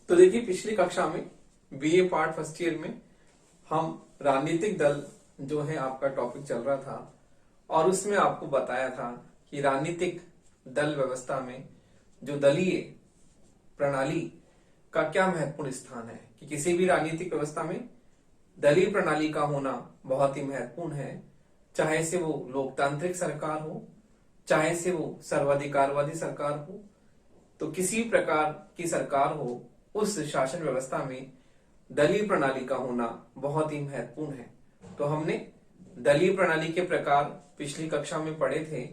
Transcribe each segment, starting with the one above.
तो देखिए, पिछली कक्षा में बीए पार्ट फर्स्ट ईयर में हम राजनीतिक दल जो है आपका टॉपिक चल रहा था, और उसमें आपको बताया था कि राजनीतिक दल व्यवस्था में जो दलीय प्रणाली का क्या महत्वपूर्ण स्थान है, कि किसी भी राजनीतिक व्यवस्था में दलीय प्रणाली का होना बहुत ही महत्वपूर्ण है। चाहे से वो लोकतांत्रिक सरकार हो, चाहे से वो सर्वाधिकारवादी सरकार हो, तो किसी भी प्रकार की सरकार हो, उस शासन व्यवस्था में दलीय प्रणाली का होना बहुत ही महत्वपूर्ण है। तो हमने दलीय प्रणाली के प्रकार पिछली कक्षा में पढ़े थे,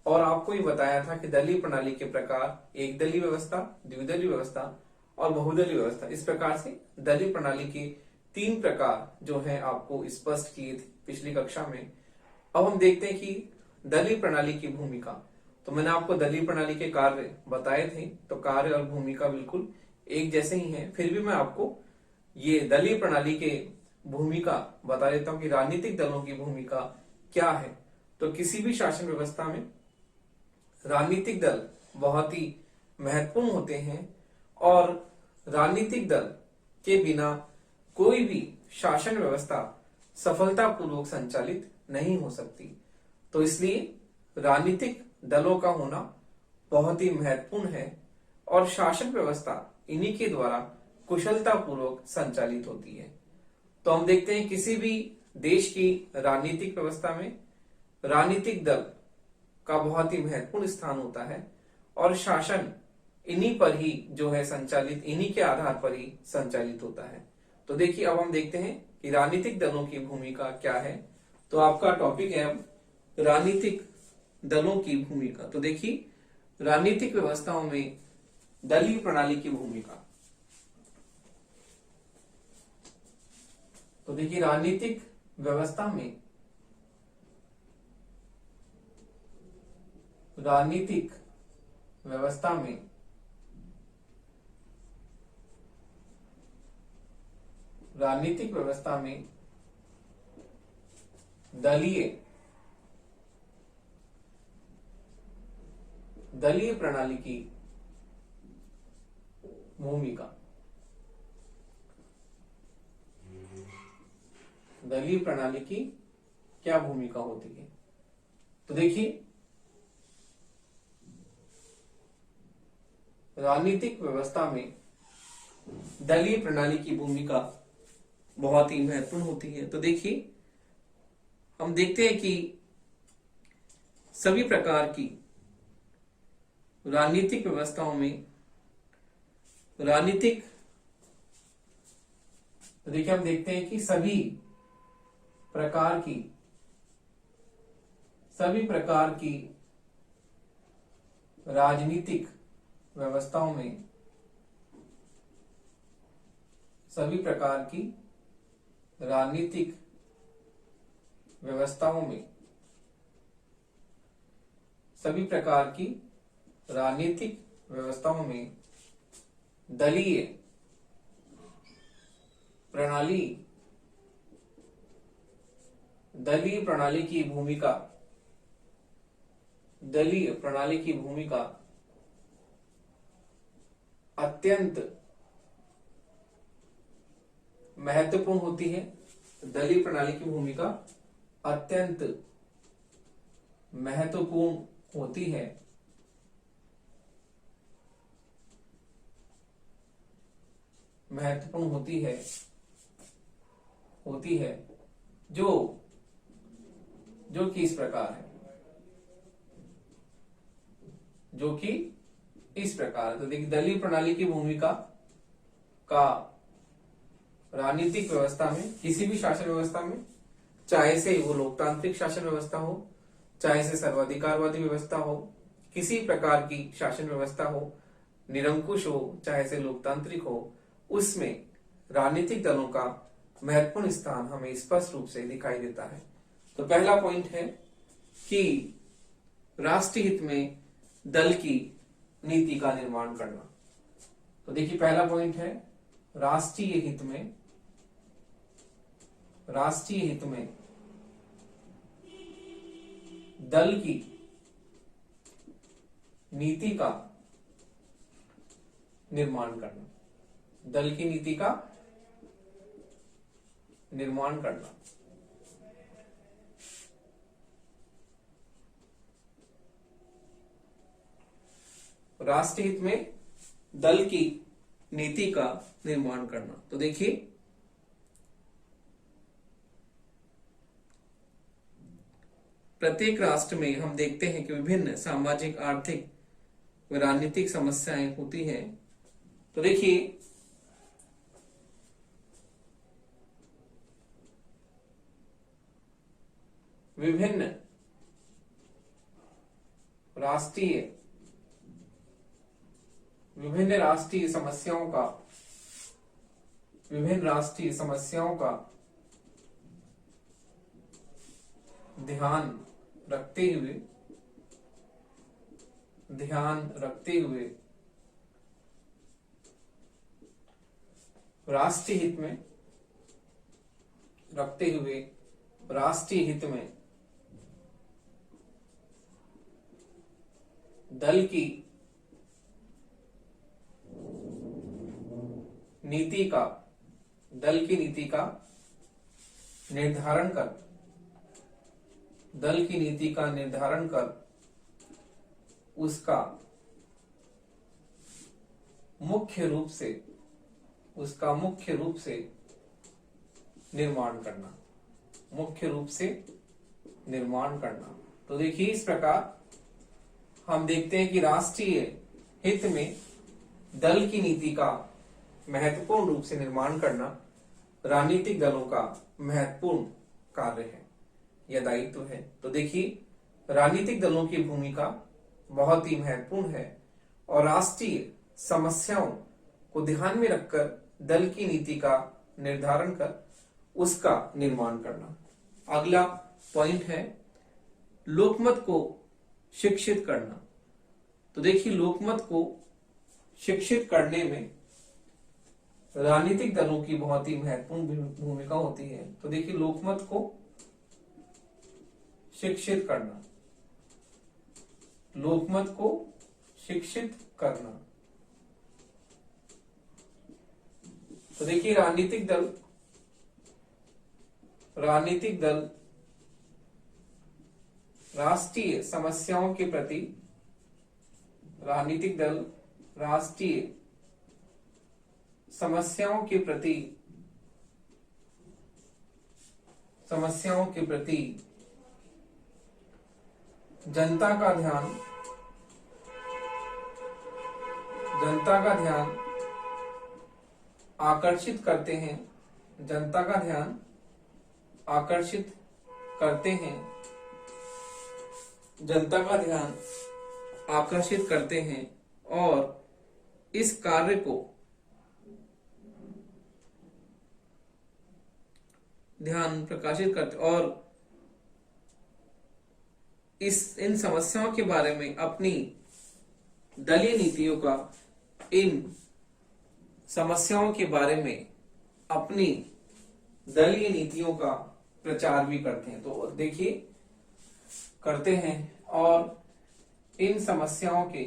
और आपको ये बताया था कि दलीय प्रणाली के प्रकार एक दलीय व्यवस्था, द्विदलीय व्यवस्था और बहुदलीय व्यवस्था। इस प्रकार से दलीय प्रणाली के 3 प्रकार जो है आपको स्पष्ट किए थे पिछली कक्षा में। अब हम देखते हैं कि दलीय प्रणाली की भूमिका। तो मैंने आपको दलीय प्रणाली के कार्य बताए थे, तो कार्य और भूमिका बिल्कुल एक जैसे ही हैं। फिर भी मैं आपको ये दलीय प्रणाली के भूमिका बता देता हूं कि राजनीतिक दलों की भूमिका क्या है। तो किसी भी शासन व्यवस्था में राजनीतिक दल बहुत ही महत्वपूर्ण होते हैं, और राजनीतिक दल के बिना कोई भी शासन व्यवस्था सफलतापूर्वक संचालित नहीं हो सकती। तो इसलिए राजनीतिक दलों का होना बहुत ही महत्वपूर्ण है, और शासन व्यवस्था इन्हीं के द्वारा कुशलतापूर्वक संचालित होती है। तो हम देखते हैं किसी भी देश की राजनीतिक व्यवस्था में राजनीतिक दल का बहुत ही महत्वपूर्ण स्थान होता है, और शासन इन्हीं पर ही जो है संचालित, इन्हीं के आधार पर ही संचालित होता है। तो देखिए, अब हम देखते हैं कि राजनीतिक दलों की भूमिका क्या है। तो आपका टॉपिक है अब राजनीतिक दलों की भूमिका। तो देखिए, राजनीतिक व्यवस्थाओं में दलीय प्रणाली की भूमिका। तो देखिए, राजनीतिक व्यवस्था में राजनीतिक व्यवस्था में राजनीतिक व्यवस्था में दलीय प्रणाली की भूमिका। दलीय प्रणाली की क्या भूमिका होती है? तो देखिए, राजनीतिक व्यवस्था में दलीय प्रणाली की भूमिका बहुत ही महत्वपूर्ण होती है। तो देखिए, हम देखते हैं कि सभी प्रकार की राजनीतिक व्यवस्थाओं में देखिए, हम देखते हैं कि सभी प्रकार की राजनीतिक व्यवस्थाओं में सभी प्रकार की राजनीतिक व्यवस्थाओं में सभी प्रकार की राजनीतिक व्यवस्थाओं में दलीय प्रणाली की भूमिका अत्यंत महत्वपूर्ण होती है। दलीय प्रणाली की भूमिका अत्यंत महत्वपूर्ण होती है, जो कि इस प्रकार है, तो देखिए, दलीय प्रणाली की भूमिका का राजनीतिक व्यवस्था में, किसी भी शासन व्यवस्था में, चाहे से वो लोकतांत्रिक शासन व्यवस्था हो, चाहे से सर्वाधिकारवादी व्यवस्था हो, किसी प्रकार की शासन व्यवस्था हो, निरंकुश हो चाहे से लोकतांत्रिक हो, उसमें राजनीतिक दलों का महत्वपूर्ण स्थान हमें स्पष्ट रूप से दिखाई देता है। तो पहला पॉइंट है कि राष्ट्रीय हित में दल की नीति का निर्माण करना। तो देखिए, पहला पॉइंट है राष्ट्रीय हित में दल की नीति का निर्माण करना। दल की नीति का निर्माण करना। राष्ट्रीय हित में दल की नीति का निर्माण करना। तो देखिए, प्रत्येक राष्ट्र में हम देखते हैं कि विभिन्न सामाजिक, आर्थिक व राजनीतिक समस्याएं होती हैं। तो देखिए, विभिन्न राष्ट्रीय समस्याओं का ध्यान रखते हुए राष्ट्रीय हित में दल की नीति का निर्धारण कर उसका मुख्य रूप से निर्माण करना। तो देखिए, इस प्रकार हम देखते हैं कि राष्ट्रीय हित में दल की नीति का महत्वपूर्ण रूप से निर्माण करना राजनीतिक दलों का महत्वपूर्ण कार्य है या दायित्व है। तो देखिए, राजनीतिक दलों की भूमिका बहुत ही महत्वपूर्ण है और राष्ट्रीय समस्याओं को ध्यान में रखकर दल की नीति का निर्धारण कर उसका निर्माण करना। अगला पॉइंट है लोकमत को शिक्षित करना। तो देखिए, लोकमत को शिक्षित करने में राजनीतिक दलों की बहुत ही महत्वपूर्ण भूमिका होती है। तो देखिए, लोकमत को शिक्षित करना। तो देखिए, राजनीतिक दल राष्ट्रीय समस्याओं के प्रति जनता का ध्यान आकर्षित करते हैं। और इस कार्य को इन समस्याओं के बारे में अपनी दलीय नीतियों का प्रचार भी करते हैं। तो देखिए, करते हैं और इन समस्याओं के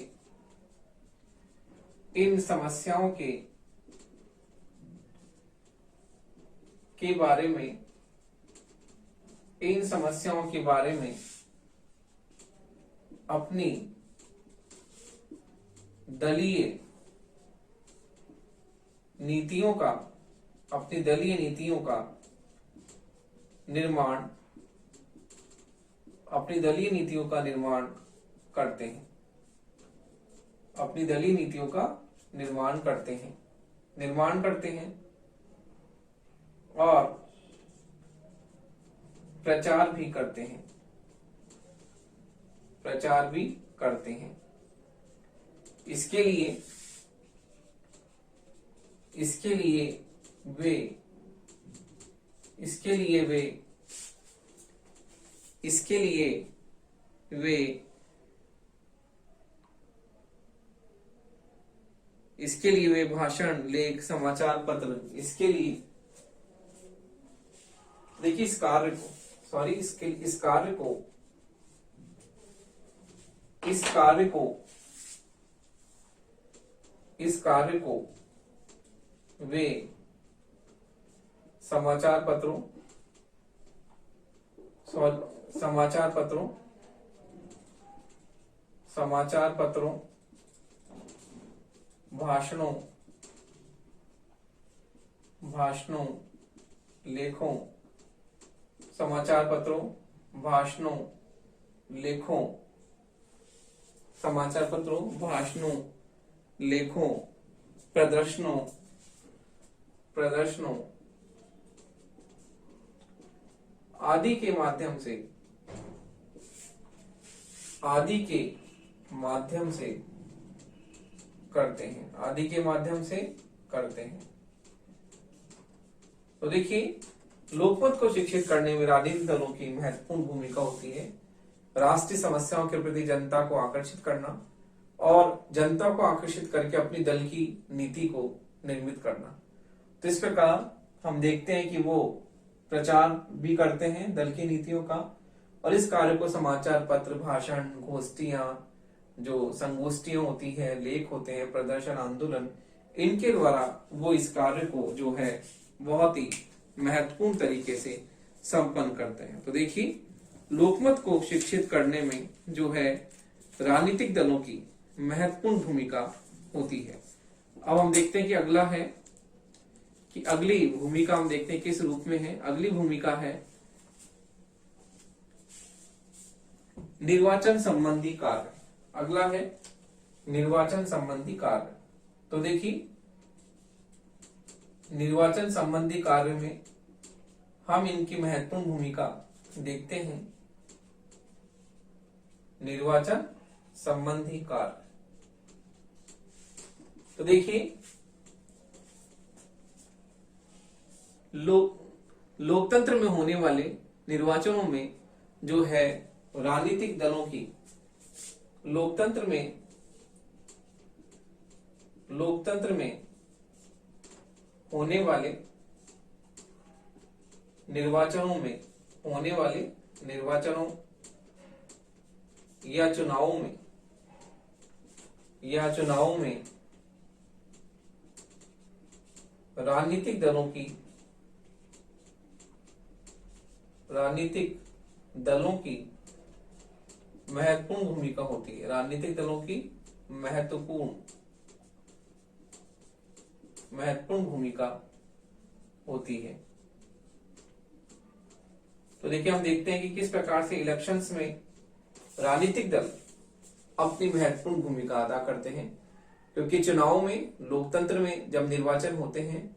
बारे में अपनी दलीय नीतियों का निर्माण करते हैं और प्रचार भी करते हैं। इसके लिए वे भाषण, लेख, समाचार पत्र, देखिए, इस कार्य को वे समाचार पत्रों समाचार पत्रों समाचार पत्रों भाषणों लेखों समाचार पत्रों भाषणों लेखों समाचार पत्रों भाषणों लेखों प्रदर्शनों आदि के माध्यम से करते हैं। तो देखिए, लोकमत को शिक्षित करने में राजनीतिक दलों की महत्वपूर्ण भूमिका होती है। राष्ट्रीय समस्याओं के प्रति जनता को आकर्षित करना और जनता को आकर्षित करके अपनी दल की नीति को निर्मित करना। तो इस प्रकार हम देखते हैं कि वो प्रचार भी करते हैं दल की नीतियों का, और इस कार्य को समाचार पत्र, भाषण, गोष्ठियां, जो संगोष्ठियां होती है, लेख होते हैं, प्रदर्शन, आंदोलन, इनके द्वारा वो इस कार्य को जो है बहुत ही महत्वपूर्ण तरीके से संपन्न करते हैं। तो देखिए, लोकमत को शिक्षित करने में जो है राजनीतिक दलों की महत्वपूर्ण भूमिका होती है। अब हम देखते हैं कि अगला है कि अगली भूमिका हम देखते हैं किस रूप में है। अगली भूमिका है निर्वाचन संबंधी कार्य। अगला है निर्वाचन संबंधी कार्य। तो देखिए, निर्वाचन संबंधी कार्य में हम इनकी महत्वपूर्ण भूमिका देखते हैं। निर्वाचन संबंधी कार्य, तो देखिए, लोकतंत्र में होने वाले निर्वाचनों में जो है राजनीतिक दलों की लोकतंत्र में होने वाले निर्वाचनों या चुनावों में राजनीतिक दलों की महत्वपूर्ण भूमिका होती है। राजनीतिक दलों की महत्वपूर्ण भूमिका होती है। तो देखिए, हम देखते हैं कि किस प्रकार से इलेक्शंस में राजनीतिक दल अपनी महत्वपूर्ण भूमिका अदा करते हैं। क्योंकि चुनाव में, लोकतंत्र में जब निर्वाचन होते हैं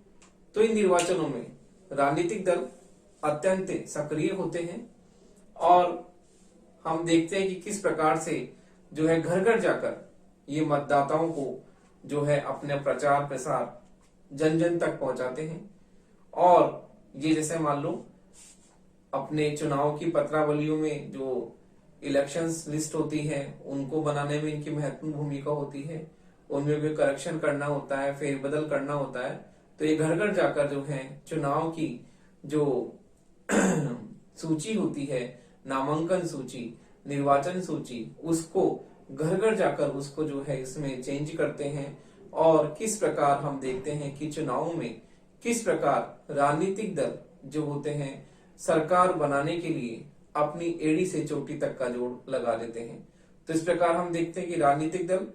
तो इन निर्वाचनों में राजनीतिक दल अत्यंत सक्रिय होते हैं, और हम देखते हैं कि किस प्रकार से जो है घर घर जाकर ये मतदाताओं को जो है अपने प्रचार प्रसार जन जन तक पहुंचाते हैं। और ये जैसे मान लो अपने चुनाव की पत्रावलियों में जो इलेक्शंस लिस्ट होती है उनको बनाने में इनकी महत्वपूर्ण भूमिका होती है। उनमें भी करेक्शन करना होता है, फेरबदल करना होता है। तो ये घर घर जाकर जो है चुनाव की जो सूची होती है, नामांकन सूची, निर्वाचन सूची, उसको घर घर जाकर उसको जो है इसमें चेंज करते हैं। और किस प्रकार हम देखते हैं कि चुनावों में किस प्रकार राजनीतिक दल जो होते हैं सरकार बनाने के लिए अपनी एड़ी से चोटी तक का जोड़ लगा लेते हैं। तो इस प्रकार हम देखते हैं कि राजनीतिक दल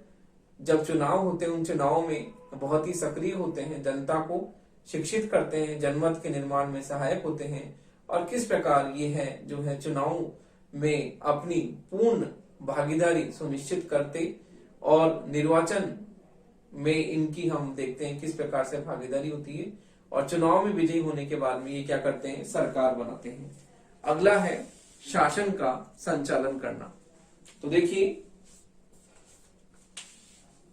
जब चुनाव होते हैं उन चुनावों में बहुत ही सक्रिय होते हैं, जनता को शिक्षित करते हैं, जनमत के निर्माण में सहायक होते हैं। और किस प्रकार ये है जो है चुनाव में अपनी पूर्ण भागीदारी सुनिश्चित करते, और निर्वाचन में इनकी हम देखते हैं किस प्रकार से भागीदारी होती है, और चुनाव में विजयी होने के बाद में ये क्या करते हैं, सरकार बनाते हैं। अगला है शासन का संचालन करना। तो देखिए,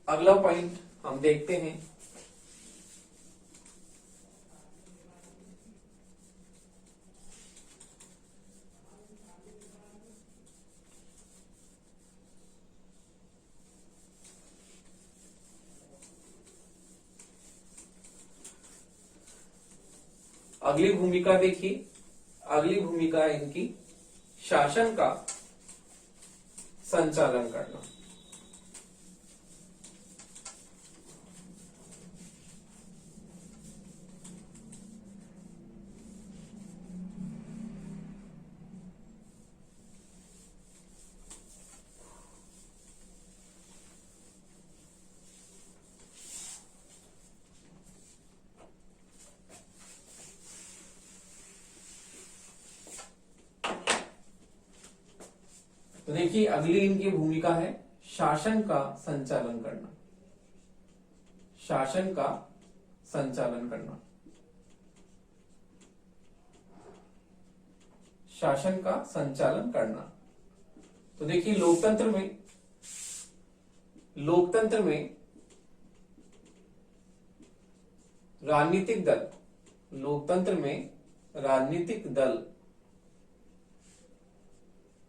अगला पॉइंट हम देखते हैं अगली भूमिका। देखिए, अगली भूमिका है इनकी शासन का संचालन करना। देखिए अगली इनकी भूमिका है शासन का संचालन करना। शासन का संचालन करना। शासन का संचालन करना। तो देखिए लोकतंत्र में राजनीतिक दल, लोकतंत्र में राजनीतिक दल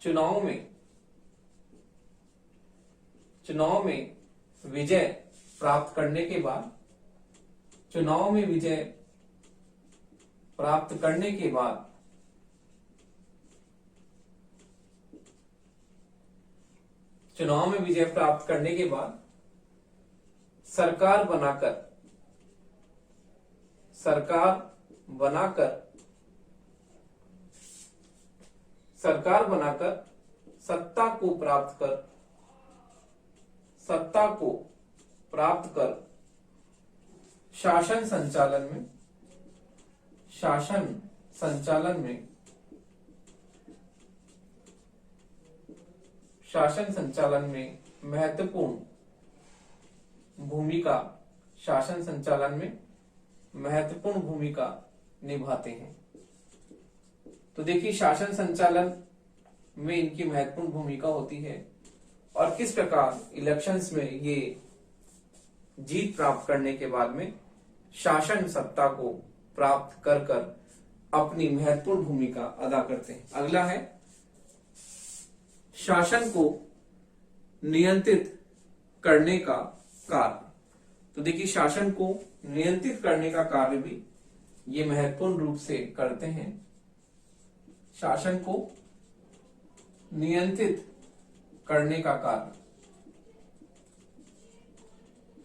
चुनाव में विजय प्राप्त करने के बाद, चुनाव में विजय प्राप्त करने के बाद चुनाव में विजय प्राप्त करने के बाद सरकार बनाकर सत्ता को प्राप्त कर शासन संचालन में महत्वपूर्ण भूमिका निभाते हैं। तो देखिए शासन संचालन में इनकी महत्वपूर्ण भूमिका होती है और किस प्रकार इलेक्शंस में ये जीत प्राप्त करने के बाद में शासन सत्ता को प्राप्त कर अपनी महत्वपूर्ण भूमिका अदा करते हैं। अगला है शासन को नियंत्रित करने का कार्य। तो देखिए शासन को नियंत्रित करने का कार्य भी ये महत्वपूर्ण रूप से करते हैं। शासन को नियंत्रित करने का कार्य,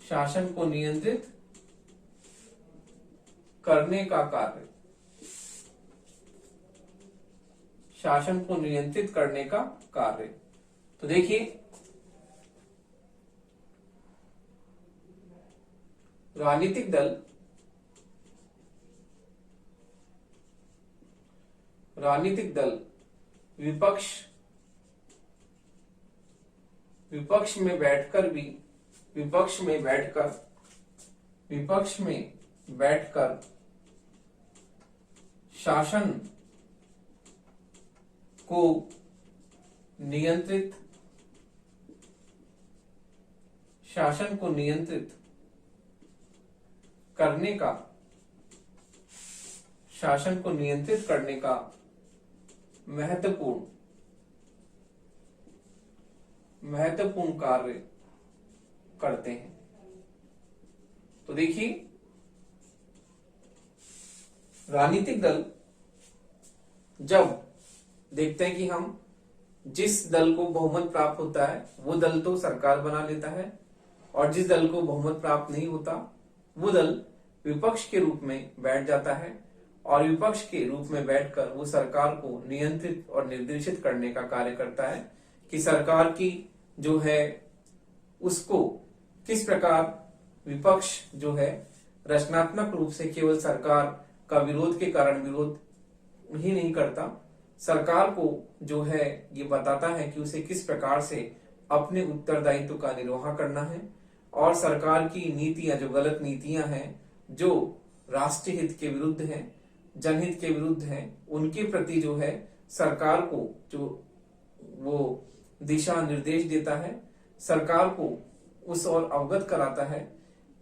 शासन को नियंत्रित करने का कार्य, शासन को नियंत्रित करने का कार्य। तो देखिए राजनीतिक दल विपक्ष में बैठकर शासन को नियंत्रित करने का महत्वपूर्ण कार्य करते हैं। तो देखिए राजनीतिक दल जब देखते हैं कि हम जिस दल को बहुमत प्राप्त होता है वो दल तो सरकार बना लेता है और जिस दल को बहुमत प्राप्त नहीं होता वो दल विपक्ष के रूप में बैठ जाता है और विपक्ष के रूप में बैठकर वो सरकार को नियंत्रित और निर्देशित करने का कार्य करता है कि सरकार की जो है उसको किस प्रकार विपक्ष जो है रचनात्मक रूप से केवल सरकार का विरोध के कारण विरोध ही नहीं करता, सरकार को जो है ये बताता है कि उसे किस प्रकार से अपने उत्तरदायित्व का निर्वाह करना है और सरकार की नीतियां जो गलत नीतियां हैं जो राष्ट्रीय हित के विरुद्ध हैं, जनहित के विरुद्ध हैं, उनके प्रति जो है सरकार को जो वो दिशा निर्देश देता है, सरकार को उस ओर अवगत कराता है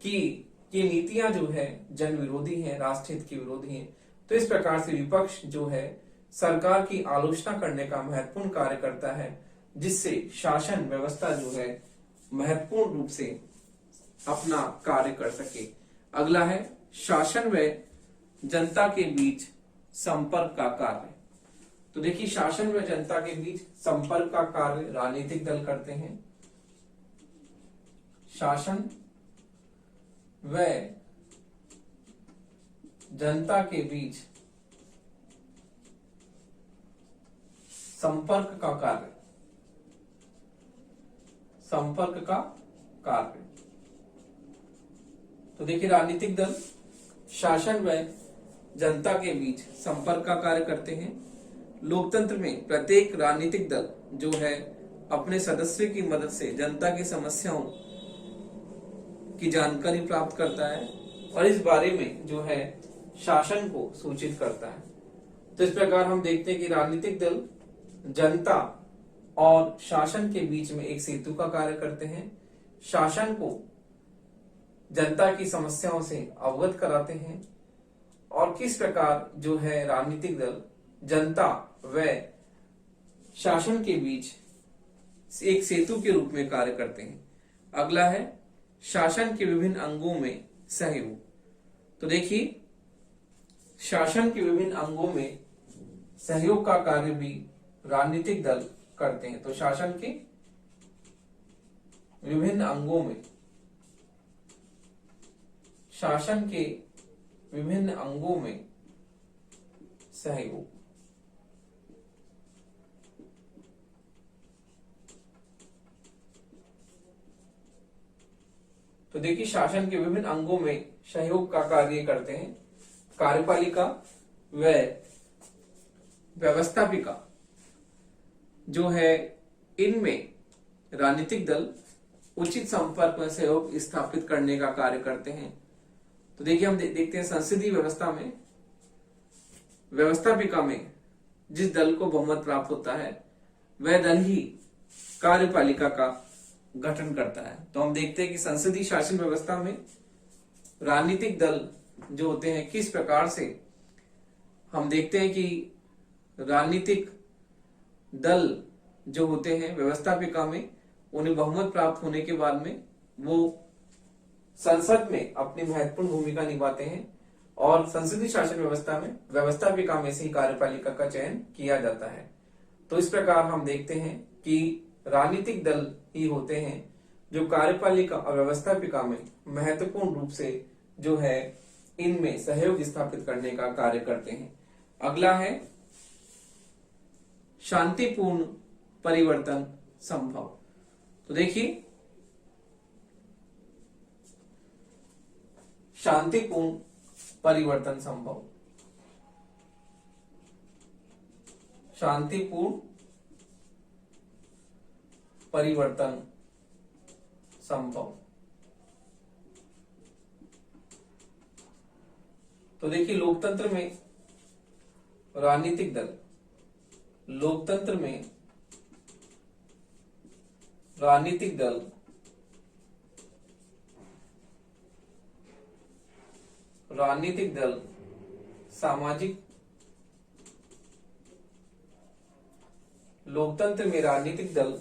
कि ये नीतियां जो है जन विरोधी हैं, राष्ट्रहित के विरोधी हैं। तो इस प्रकार से विपक्ष जो है सरकार की आलोचना करने का महत्वपूर्ण कार्य करता है जिससे शासन व्यवस्था जो है महत्वपूर्ण रूप से अपना कार्य कर सके। अगला है शासन व जनता के बीच संपर्क का कार्य। तो देखिए शासन व जनता के बीच संपर्क का कार्य राजनीतिक दल करते हैं। शासन व जनता के बीच संपर्क का कार्य, संपर्क का कार्य। तो देखिए राजनीतिक दल शासन व जनता के बीच संपर्क का कार्य करते हैं। लोकतंत्र में प्रत्येक राजनीतिक दल जो है अपने सदस्यों की मदद से जनता की समस्याओं की जानकारी प्राप्त करता है और इस बारे में जो है शासन को सूचित करता है। तो इस प्रकार हम देखते हैं कि राजनीतिक दल जनता और शासन के बीच में एक सेतु का कार्य करते हैं, शासन को जनता की समस्याओं से अवगत कराते हैं और किस प्रकार जो है राजनीतिक दल जनता व शासन के बीच एक सेतु के रूप में कार्य करते हैं। अगला है शासन के विभिन्न अंगों में सहयोग। तो देखिए शासन के विभिन्न अंगों में सहयोग का कार्य भी राजनीतिक दल करते हैं। तो शासन के विभिन्न अंगों में सहयोग। तो देखिए शासन के विभिन्न अंगों में सहयोग का कार्य करते हैं कार्यपालिका व व्यवस्थापिका जो है, इनमें राजनीतिक दल उचित संपर्क में सहयोग स्थापित करने का कार्य करते हैं। तो देखिए हम देखते हैं संसदीय व्यवस्था में व्यवस्थापिका में जिस दल को बहुमत प्राप्त होता है वह दल ही कार्यपालिका का गठन करता है। तो हम देखते हैं कि संसदीय शासन व्यवस्था में राजनीतिक दल जो होते हैं किस प्रकार से हम देखते हैं कि राजनीतिक दल जो होते हैं व्यवस्थापिका में उन्हें बहुमत प्राप्त होने के बाद में वो संसद में अपनी महत्वपूर्ण भूमिका निभाते हैं और संसदीय शासन व्यवस्था में व्यवस्थापिका में से ही कार्यपालिका का चयन किया जाता है। तो इस प्रकार हम देखते हैं कि राजनीतिक दल ही होते हैं जो कार्यपालिका और व्यवस्थापिका में महत्वपूर्ण रूप से जो है इनमें सहयोग स्थापित करने का कार्य करते हैं। अगला है शांतिपूर्ण परिवर्तन संभव। तो देखिए शांतिपूर्ण परिवर्तन संभव, शांतिपूर्ण परिवर्तन संभव। तो देखिए लोकतंत्र में राजनीतिक दल, लोकतंत्र में राजनीतिक दल सामाजिक, लोकतंत्र में राजनीतिक दल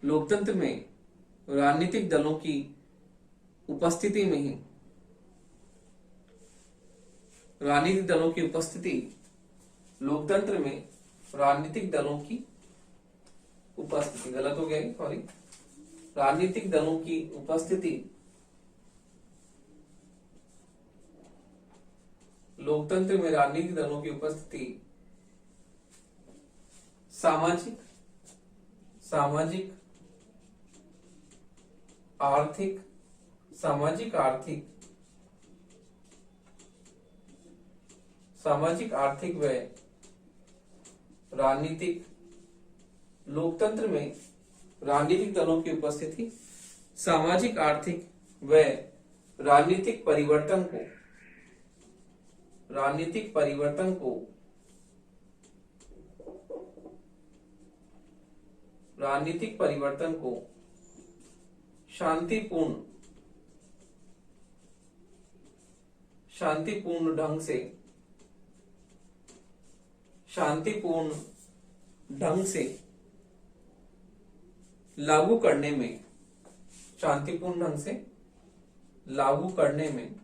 लोकतंत्र में राजनीतिक दलों की उपस्थिति में ही राजनीतिक दलों की उपस्थिति, लोकतंत्र में राजनीतिक दलों की उपस्थिति, गलत हो गया सॉरी, राजनीतिक दलों की उपस्थिति लोकतंत्र में राजनीतिक दलों की उपस्थिति सामाजिक, आर्थिक, सामाजिक आर्थिक व राजनीतिक, लोकतंत्र में राजनीतिक दलों की उपस्थिति सामाजिक आर्थिक व राजनीतिक परिवर्तन को शांतिपूर्ण ढंग से लागू करने में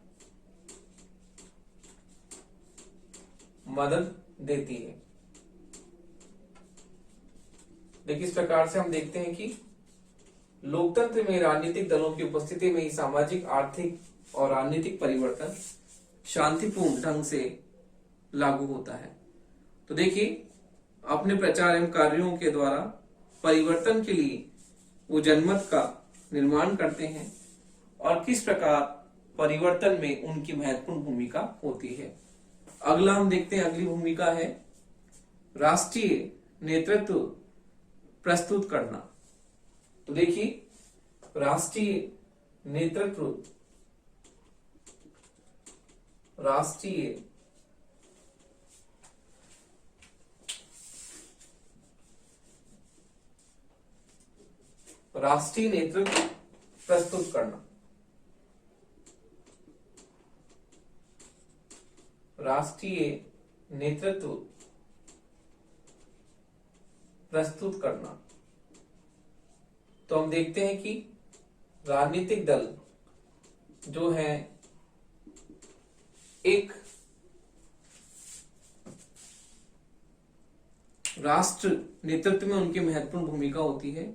मदद देती है। देखिए इस प्रकार से हम देखते हैं कि लोकतंत्र में राजनीतिक दलों की उपस्थिति में ही सामाजिक, आर्थिक और राजनीतिक परिवर्तन शांतिपूर्ण ढंग से लागू होता है। तो देखिए अपने प्रचार एवं कार्यों के द्वारा परिवर्तन के लिए वो जनमत का निर्माण करते हैं और किस प्रकार परिवर्तन में उनकी महत्वपूर्ण भूमिका होती है। अगला हम देखते हैं, अगली भूमिका है राष्ट्रीय नेतृत्व प्रस्तुत करना। तो देखिए राष्ट्रीय नेतृत्व, राष्ट्रीय नेतृत्व प्रस्तुत करना, राष्ट्रीय नेतृत्व प्रस्तुत करना। तो हम देखते हैं कि राजनीतिक दल जो है एक राष्ट्र नेतृत्व में उनकी महत्वपूर्ण भूमिका होती है।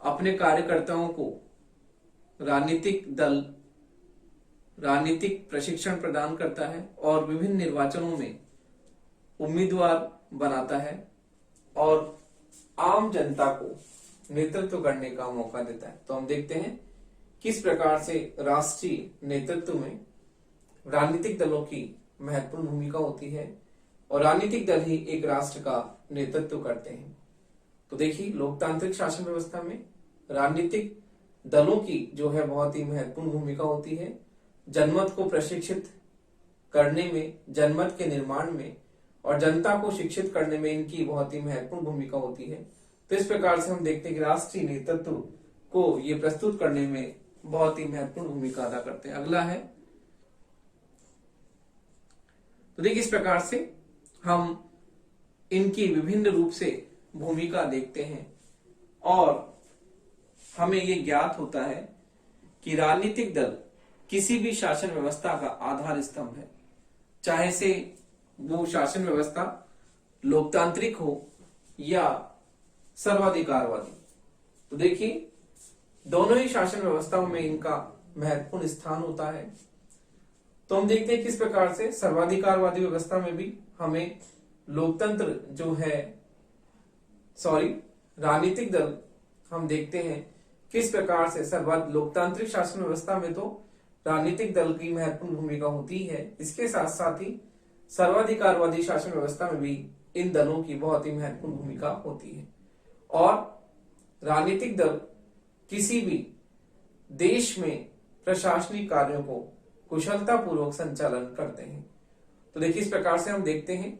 अपने कार्यकर्ताओं को राजनीतिक दल राजनीतिक प्रशिक्षण प्रदान करता है और विभिन्न निर्वाचनों में उम्मीदवार बनाता है और आम जनता को नेतृत्व करने का मौका देता है। तो हम देखते हैं किस प्रकार से राष्ट्रीय नेतृत्व में राजनीतिक दलों की महत्वपूर्ण भूमिका होती है और राजनीतिक दल ही एक राष्ट्र का नेतृत्व करते हैं। तो देखिए लोकतांत्रिक शासन व्यवस्था में राजनीतिक दलों की जो है बहुत ही महत्वपूर्ण भूमिका होती है। जनमत को प्रशिक्षित करने में, जनमत के निर्माण में और जनता को शिक्षित करने में इनकी बहुत ही महत्वपूर्ण भूमिका होती है। तो इस प्रकार से हम देखते हैं कि राष्ट्रीय नेतृत्व को ये प्रस्तुत करने में बहुत ही महत्वपूर्ण भूमिका अदा करते हैं। अगला है, तो देखिए इस प्रकार से हम इनकी विभिन्न रूप से भूमिका देखते हैं और हमें ये ज्ञात होता है कि राजनीतिक दल किसी भी शासन व्यवस्था का आधार स्तंभ है, चाहे से वो शासन व्यवस्था लोकतांत्रिक हो या सर्वाधिकारवादी। तो देखिए दोनों ही शासन व्यवस्थाओं में इनका महत्वपूर्ण स्थान होता है। तो हम देखते हैं किस प्रकार से सर्वाधिकारवादी व्यवस्था में भी हमें लोकतंत्र जो है राजनीतिक दल हम देखते हैं किस प्रकार से लोकतांत्रिक शासन व्यवस्था में तो राजनीतिक दल की महत्वपूर्ण भूमिका होती है, इसके साथ साथ ही सर्वाधिकारवादी शासन व्यवस्था में भी इन दलों की बहुत ही महत्वपूर्ण भूमिका होती है। और राजनीतिक दल किसी भी देश में प्रशासनिक कार्यों को कुशलता पूर्वक संचालन करते हैं। तो देखिए इस प्रकार से हम देखते हैं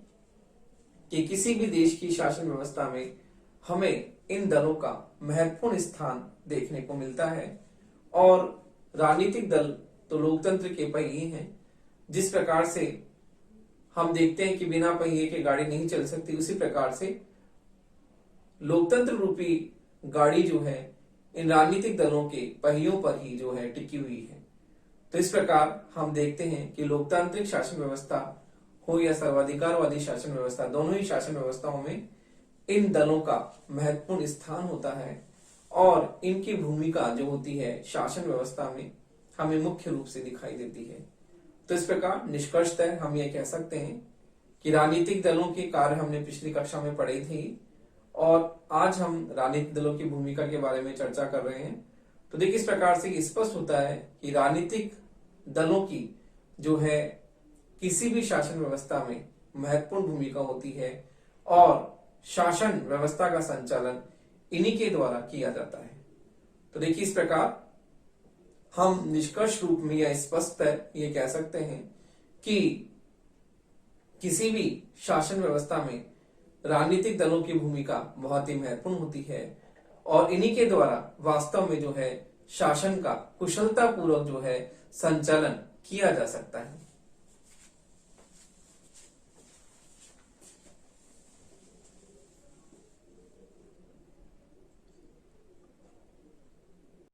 कि किसी भी देश की शासन व्यवस्था में हमें इन दलों का महत्वपूर्ण स्थान देखने को मिलता है। और राजनीतिक दल तो लोकतंत्र के पहिए हैं। जिस प्रकार से हम देखते हैं कि बिना पहिए के गाड़ी नहीं चल सकती, उसी प्रकार से लोकतंत्र रूपी गाड़ी जो है इन राजनीतिक दलों के पहियों पर ही जो है टिकी हुई है। तो इस प्रकार हम देखते हैं कि लोकतांत्रिक शासन व्यवस्था हो या सर्वाधिकारवादी शासन व्यवस्था, दोनों ही शासन व्यवस्थाओं में इन दलों का महत्वपूर्ण स्थान होता है और इनकी भूमिका जो होती है शासन व्यवस्था में हमें मुख्य रूप से दिखाई देती है। तो इस प्रकार निष्कर्षतः हम ये कह सकते हैं कि राजनीतिक दलों के कार्य हमने पिछली कक्षा में पढ़े थे और आज हम राजनीतिक दलों की भूमिका के बारे में चर्चा कर रहे हैं। तो देखिए इस प्रकार से स्पष्ट होता है कि राजनीतिक दलों की जो है किसी भी शासन व्यवस्था में महत्वपूर्ण भूमिका होती है और शासन व्यवस्था का संचालन इन्हीं के द्वारा किया जाता है। तो देखिए इस प्रकार हम निष्कर्ष रूप में या स्पष्ट ये कह सकते हैं कि किसी भी शासन व्यवस्था में राजनीतिक दलों की भूमिका बहुत ही महत्वपूर्ण होती है और इन्हीं के द्वारा वास्तव में जो है शासन का कुशलता पूर्वक जो है संचालन किया जा सकता है।